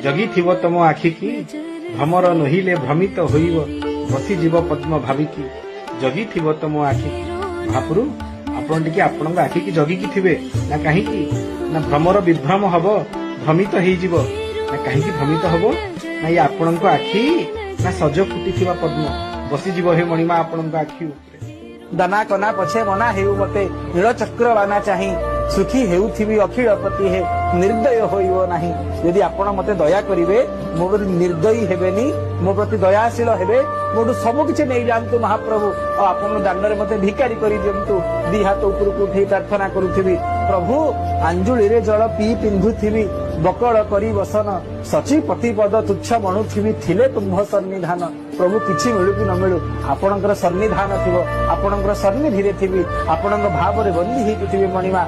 जगी थिव तम आखि की भ्रमर नहिले भ्रमित होइब बसी जीव पद्म भाविकी जगी थिव तम आखि महाप्रभु आपण टिके आपण आखि की जगी की थिबे ना कहीं ना भ्रमर विभ्रम हब भ्रमित हो जीव ना कहीं भ्रमित हब ना ये आपण आखि ना सज फुटी थिबा पद्म बसी जीव हे मणिमा आपण आखि दाना कना पछे मना हेउ मते नील चक्र बाना चाही सुखी हेउथिबी अखिल पति हे निर्दय होइबो नाही यदि आपण मते दया करिवे मो निर्दयी हेबेनी मो प्रति दयाशील हेबे मोडू सब किछि नै जानतु महाप्रभु आपण दांडरे मते भिकारी करि दियंतु दी हाथ ऊपर को उठै प्रार्थना करूथिबी प्रभु अंजुली रे जल पी पिंधुथिबी बकड़ करी बसन सची पतिपद तुच्छ मणुथिबी थिले तुम्भ सन्निधान प्रभु किछि मिलु कि न मिलु आपणकर सन्निधान थिबो आपणकर सन्निधि रे थिबी आपणक भाव रे बंदी हेकि थिबी मणिमा